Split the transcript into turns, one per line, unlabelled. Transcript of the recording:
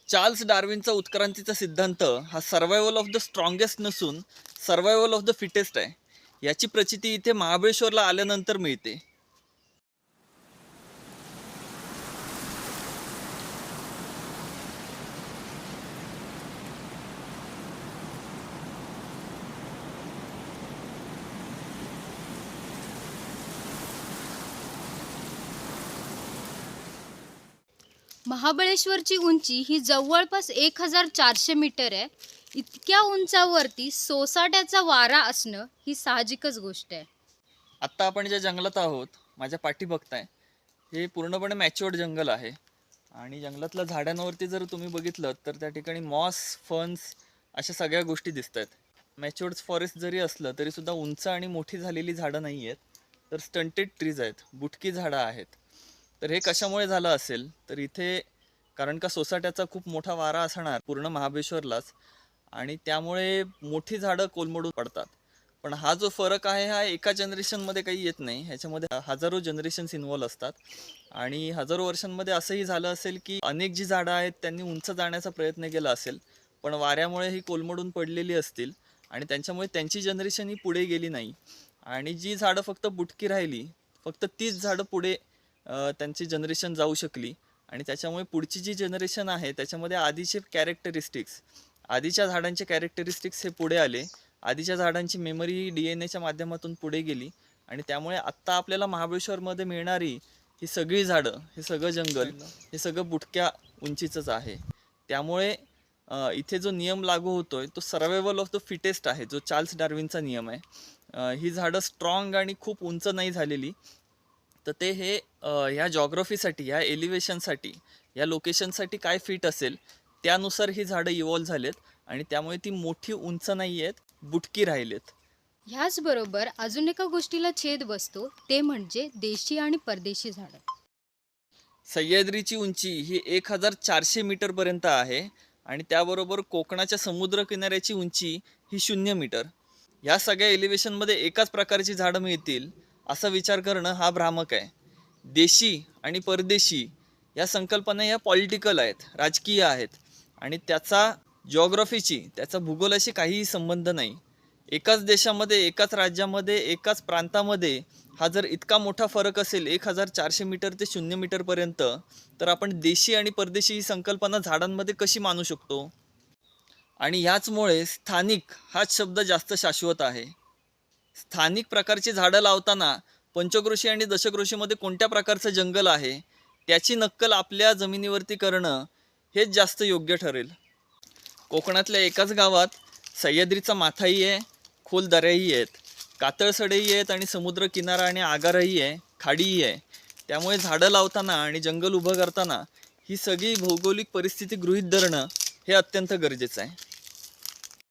Charles डार्विनचा उत्क्रांतीचा सिद्धांत हा survival of the strongest नसून सर्वायवल ऑफ द फिटेस्ट आहे. याची प्रचिती इथे महाबळेश्वरला आल्यानंतर मिळते.
महाबळेश्वरची उंची ही जवळपास 1400 मीटर आहे. इतक्या उंचावरती सोसाट्याचा वारा असणं ही साहजिकच गोष्ट आहे.
आत्ता आपण ज्या जंगलात आहोत, माझ्या पाठी बघताय, हे पूर्णपणे मॅच्युअर्ड जंगल आहे. आणि जंगलातल्या झाडांवरती जर तुम्ही बघितलं तर त्या ठिकाणी मॉस, फर्न्स अशा सगळ्या गोष्टी दिसत आहेत. मॅच्युअर्ड फॉरेस्ट जरी असलं तरी सुद्धा उंच आणि मोठी झालेली झाडं नाही आहेत, तर स्टंटेड ट्रीज आहेत, बुटकी झाडं आहेत. तर हे कशामुळे झालं असेल तर इथे कारण का सोसाट्याचा खूप मोठा वारा असणार पूर्ण महाबळेश्वरलाच, आणि त्यामुळे मोठी झाडं कोलमडून पडतात. पण हा जो फरक आहे हा एका जनरेशनमध्ये काही येत नाही, ह्याच्यामध्ये हजारो जनरेशन्स इन्व्हॉल्व असतात. आणि हजारो वर्षांमध्ये असंही झालं असेल की अनेक जी झाडं आहेत त्यांनी उंच जाण्याचा प्रयत्न केला असेल, पण वाऱ्यामुळे ही कोलमडून पडलेली असतील आणि त्यांच्यामुळे त्यांची जनरेशन ही पुढे गेली नाही. आणि जी झाडं फक्त बुटकी राहिली, फक्त तीच झाडं पुढे त्यांची जनरेशन जाऊ शकली. आणि त्याच्यामुळे पुढची जी जनरेशन आहे त्याच्यामध्ये आधीचे कॅरेक्टरिस्टिक्स, आधीच्या झाडांचे कॅरेक्टरिस्टिक्स हे पुढे आले. आधीच्या झाडांची मेमरी DNA च्या माध्यमातून पुढे गेली. आणि त्यामुळे आत्ता आपल्याला महाबळेश्वरमध्ये मिळणारी ही सगळी झाडं, हे सगळं जंगल, हे सगळं बुटक्या उंचीचंच आहे. त्यामुळे इथे जो नियम लागू होतोय तो सर्वायवल ऑफ द फिटेस्ट आहे, जो चार्ल्स डार्विनचा नियम आहे. ही झाडं स्ट्रॉंग आणि खूप उंच नाही झालेली, तर ते हे ह्या जॉग्रफीसाठी, ह्या एलिव्हेशनसाठी, या लोकेशनसाठी काय फिट असेल त्यानुसार ही झाडं इव्हॉल्व झालेत. आणि त्यामुळे ती मोठी उंच नाही आहेत, बुटकी राहिलेत.
ह्याचबरोबर अजून एका गोष्टीला छेद बसतो, ते म्हणजे देशी आणि परदेशी झाडं.
सह्याद्रीची उंची ही 1400 मीटरपर्यंत आहे. आणि त्याबरोबर कोकणाच्या समुद्र किनाऱ्याची उंची ही 0 मीटर. ह्या सगळ्या एलिव्हेशनमध्ये एकाच प्रकारची झाडं मिळतील असा विचार करणं हा भ्रामक आहे. देशी आणि परदेशी या संकल्पना या पॉलिटिकल आहेत, राजकीय आहेत. आणि त्याचा जॉग्रफीची, त्याचा भूगोलाशी काहीही संबंध नाही. एकाच देशामध्ये, एकाच राज्यामध्ये, एकाच प्रांतामध्ये हा जर इतका मोठा फरक असेल 1400 मीटर ते 0 मीटरपर्यंत, तर आपण देशी आणि परदेशी ही संकल्पना झाडांमध्ये कशी मानू शकतो? आणि ह्याचमुळे स्थानिक हाच शब्द जास्त शाश्वत आहे. स्थानिक प्रकारची झाडं लावताना पंचक्रोशी आणि दशक्रोशीमध्ये कोणत्या प्रकारचं जंगल आहे त्याची नक्कल आपल्या जमिनीवरती करणं हेच जास्त योग्य ठरेल. कोकणातल्या एकाच गावात सह्याद्रीचा माथाही आहे, खोल दऱ्याही आहेत, कातळसडेही आहेत आणि समुद्र किनारा आणि आगारही आहे, खाडीही आहे. त्यामुळे झाडं लावताना आणि जंगल उभं करताना ही सगळी भौगोलिक परिस्थिती गृहीत धरणं हे अत्यंत गरजेचं आहे.